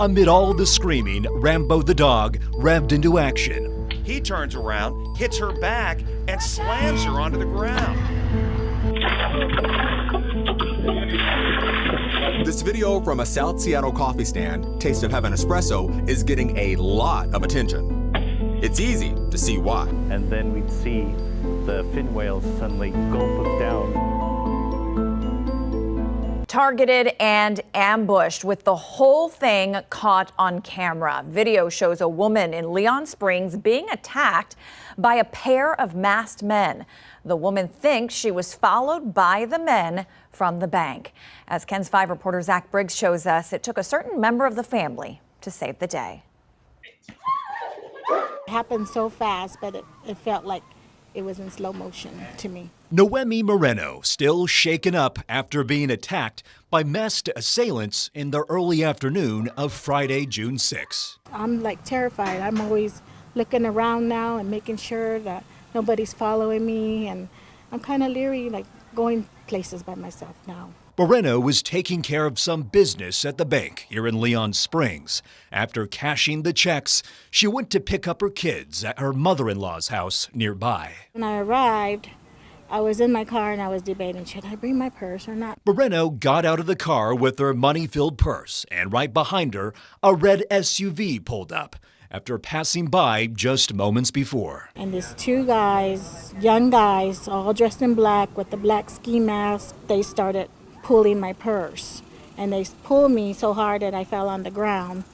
Amid all the screaming, Rambo the dog revved into action. He turns around, hits her back, and slams her onto the ground. This video from a South Seattle coffee stand, Taste of Heaven Espresso, is getting a lot of attention. It's easy to see why. And then we'd see the fin whales suddenly gulp them down. Targeted and ambushed, with the whole thing caught on camera. Video shows a woman in Leon Springs being attacked by a pair of masked men. The woman thinks she was followed by the men from the bank. As KENS 5 reporter Zach Briggs shows us, it took a certain member of the family to save the day. It happened so fast, but it felt like it was in slow motion to me. Noemi Moreno still shaken up after being attacked by masked assailants in the early afternoon of Friday, June 6. I'm like terrified. I'm always looking around now and making sure that nobody's following me, and I'm kind of leery, like going places by myself now. Moreno was taking care of some business at the bank here in Leon Springs. After cashing the checks, she went to pick up her kids at her mother-in-law's house nearby. When I arrived, I was in my car and I was debating, should I bring my purse or not? Moreno got out of the car with her money-filled purse, and right behind her, a red SUV pulled up after passing by just moments before. And these two guys, young guys, all dressed in black with the black ski mask, they started pulling my purse. And they pulled me so hard that I fell on the ground.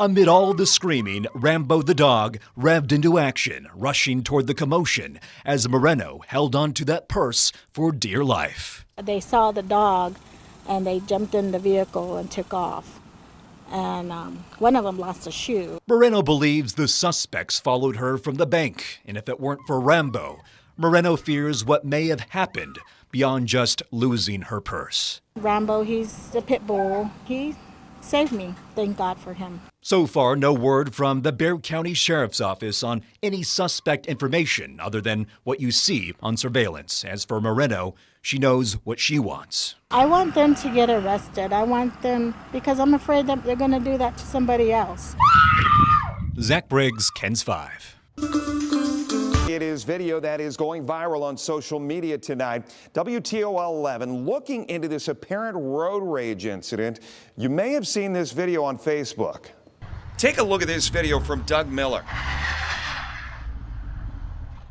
Amid all the screaming, Rambo the dog revved into action, rushing toward the commotion as Moreno held onto that purse for dear life. They saw the dog and they jumped in the vehicle and took off. And one of them lost a shoe. Moreno believes the suspects followed her from the bank, and if it weren't for Rambo, Moreno fears what may have happened beyond just losing her purse. Rambo, he's a pit bull. He saved me. Thank God for him. So far, no word from the Bexar County Sheriff's Office on any suspect information other than what you see on surveillance. As for Moreno, she knows what she wants. I want them to get arrested. I want them, because I'm afraid that they're going to do that to somebody else. Zach Briggs, KENS 5. It is video that is going viral on social media tonight. WTOL 11 looking into this apparent road rage incident. You may have seen this video on Facebook. Take a look at this video from Doug Miller.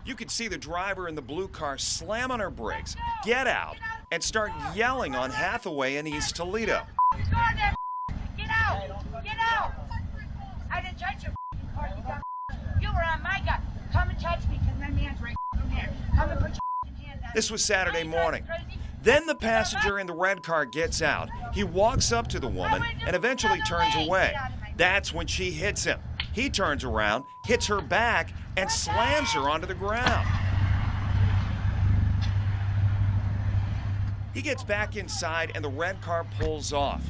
You can see the driver in the blue car slam on her brakes, get out, and start yelling on Hathaway in East Toledo. Get out! Get out! I didn't touch your car, you got. You were on my gun. Come and touch me, because my man's right here. Come and put your hand down. This was Saturday morning. Then the passenger in the red car gets out. He walks up to the woman and eventually turns away. That's when she hits him. He turns around, hits her back, and slams her onto the ground. He gets back inside and the red car pulls off.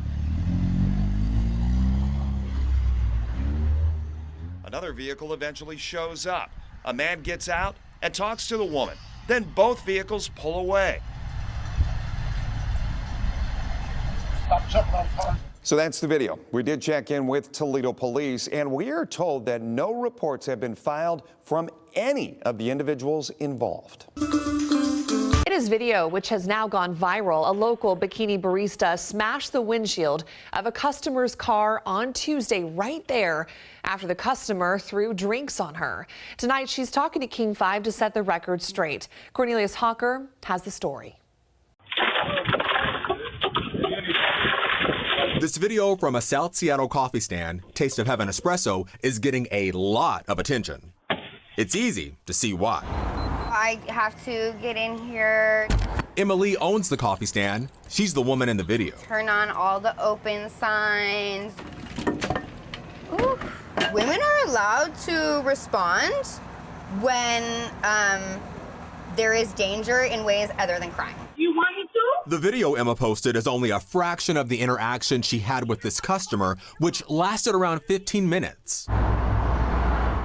Another vehicle eventually shows up. A man gets out and talks to the woman. Then both vehicles pull away. So that's the video. We did check in with Toledo police, and we are told that no reports have been filed from any of the individuals involved. It is video which has now gone viral. A local Bikini barista smashed the windshield of a customer's car on Tuesday right there after the customer threw drinks on her. Tonight, she's talking to King 5 to set the record straight. Cornelius Hawker has the story. This video from a South Seattle coffee stand, Taste of Heaven Espresso, is getting a lot of attention. It's easy to see why. I have to get in here. Emily owns the coffee stand. She's the woman in the video. Turn on all the open signs. Ooh. Women are allowed to respond when there is danger in ways other than crime. You want me to? The video Emma posted is only a fraction of the interaction she had with this customer, which lasted around 15 minutes.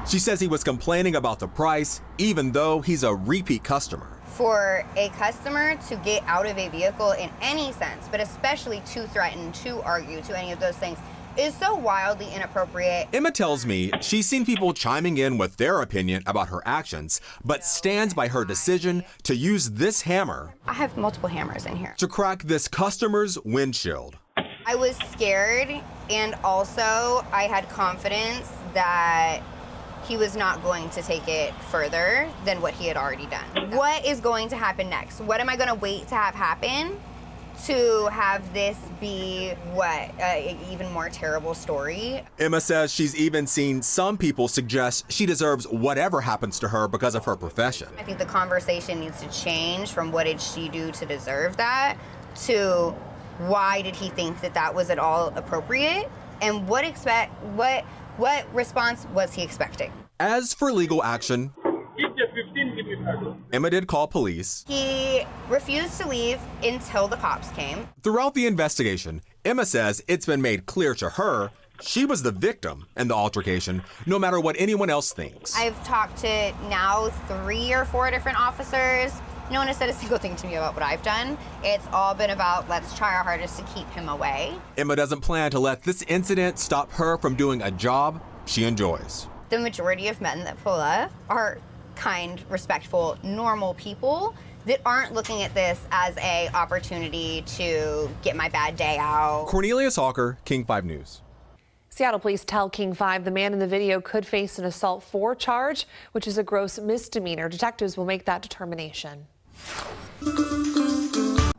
She says he was complaining about the price, even though he's a repeat customer. For a customer to get out of a vehicle in any sense, but especially to threaten, to argue, to any of those things, is so wildly inappropriate. Emma tells me she's seen people chiming in with their opinion about her actions, but stands by her decision to use this hammer. I have multiple hammers in here. To crack this customer's windshield. I was scared, and also I had confidence that he was not going to take it further than what he had already done. What is going to happen next? What am I going to wait to have happen to have this be an even more terrible story? Emma says she's even seen some people suggest she deserves whatever happens to her because of her profession. I think the conversation needs to change from what did she do to deserve that to why did he think that that was at all appropriate, and what response was he expecting? As for legal action, Emma did call police. He refused to leave until the cops came. Throughout the investigation, Emma says it's been made clear to her she was the victim in the altercation, no matter what anyone else thinks. I've talked to now 3 or 4 different officers. No one has said a single thing to me about what I've done. It's all been about, let's try our hardest to keep him away. Emma doesn't plan to let this incident stop her from doing a job she enjoys. The majority of men that pull up are kind, respectful, normal people that aren't looking at this as an opportunity to get my bad day out. Cornelius Hawker, King 5 News. Seattle police tell King 5 the man in the video could face an assault 4 charge, which is a gross misdemeanor. Detectives will make that determination.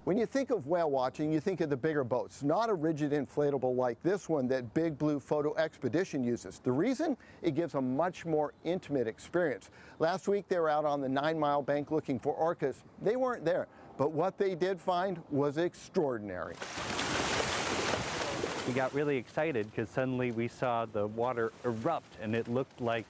When you think of whale watching, you think of the bigger boats, not a rigid inflatable like this one that Big Blue Photo Expedition uses. The reason? It gives a much more intimate experience. Last week, they were out on the 9 Mile bank looking for orcas. They weren't there, but what they did find was extraordinary. We got really excited because suddenly we saw the water erupt and it looked like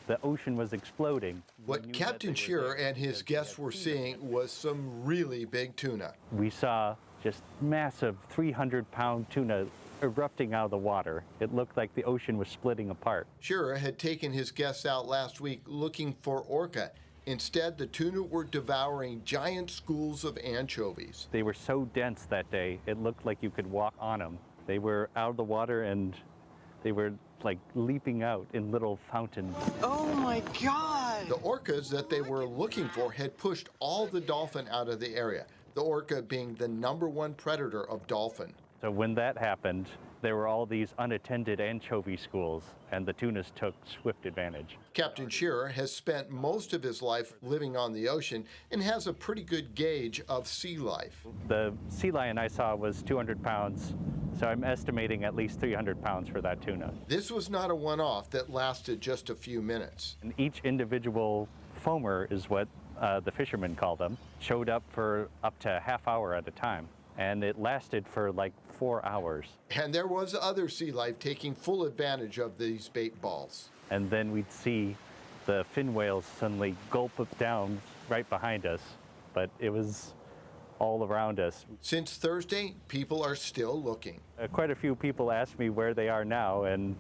the ocean was exploding. What Captain Shearer and his guests were seeing was some really big tuna. We saw just massive 300-pound tuna erupting out of the water. It looked like the ocean was splitting apart. Shearer had taken his guests out last week looking for orca. Instead, the tuna were devouring giant schools of anchovies. They were so dense that day, it looked like you could walk on them. They were out of the water and they were like leaping out in little fountains. Oh my God! The orcas that they were looking for had pushed all the dolphin out of the area, the orca being the #1 predator of dolphin. So when that happened, there were all these unattended anchovy schools, and the tunas took swift advantage. Captain Shearer has spent most of his life living on the ocean and has a pretty good gauge of sea life. The sea lion I saw was 200 pounds, so I'm estimating at least 300 pounds for that tuna. This was not a one-off that lasted just a few minutes. And each individual foamer is what the fishermen call them, showed up for up to a half hour at a time. And it lasted for like 4 hours. And there was other sea life taking full advantage of these bait balls. And then we'd see the fin whales suddenly gulp down right behind us, but it was all around us. Since Thursday, people are still looking. Quite a few people asked me where they are now, and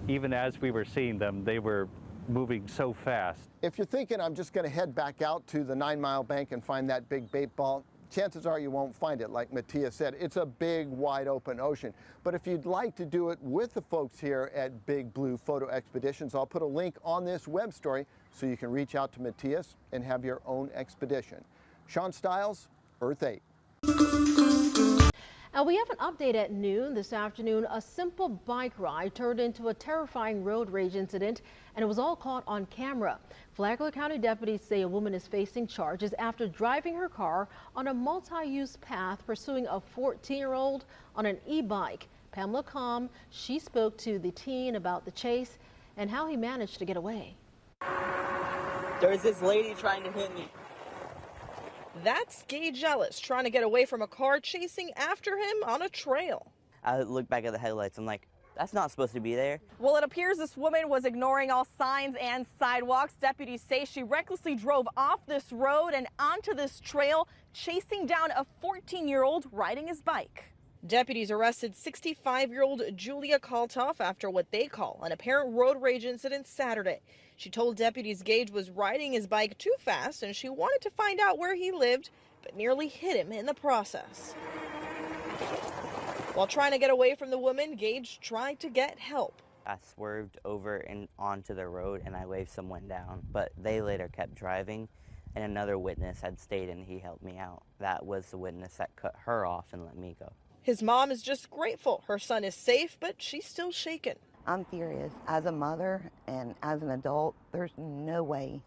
even as we were seeing them, they were moving so fast. If you're thinking I'm just going to head back out to the 9 Mile bank and find that big bait ball, chances are you won't find it. Like Matthias said, it's a big, wide open ocean. But if you'd like to do it with the folks here at Big Blue Photo Expeditions, I'll put a link on this web story so you can reach out to Matthias and have your own expedition. Sean Stiles, Earth 8. And we have an update at noon this afternoon. A simple bike ride turned into a terrifying road rage incident, and it was all caught on camera. Flagler County deputies say a woman is facing charges after driving her car on a multi-use path pursuing a 14-year-old on an e-bike. Pamela Combe, she spoke to the teen about the chase and how he managed to get away. There's this lady trying to hit me. That's Gay Jealous trying to get away from a car chasing after him on a trail. I look back at the headlights. I'm like, that's not supposed to be there. Well, it appears this woman was ignoring all signs and sidewalks. Deputies say she recklessly drove off this road and onto this trail, chasing down a 14-year-old riding his bike. Deputies arrested 65-year-old Julia Kaltoff after what they call an apparent road rage incident Saturday. She told deputies Gage was riding his bike too fast and she wanted to find out where he lived, but nearly hit him in the process. While trying to get away from the woman, Gage tried to get help. I swerved over and onto the road and I waved someone down, but they later kept driving and another witness had stayed and he helped me out. That was the witness that cut her off and let me go. His mom is just grateful her son is safe, but she's still shaken. I'm furious. As a mother and as an adult, there's no way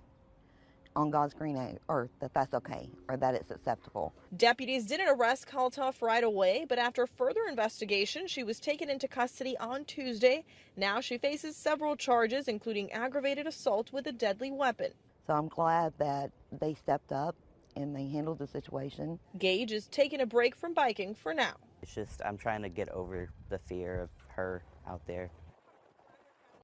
on God's green earth that that's okay or that it's acceptable. Deputies didn't arrest Kaltoff right away, but after further investigation, she was taken into custody on Tuesday. Now she faces several charges, including aggravated assault with a deadly weapon. So I'm glad that they stepped up and they handled the situation. Gage is taking a break from biking for now. It's just I'm trying to get over the fear of her out there.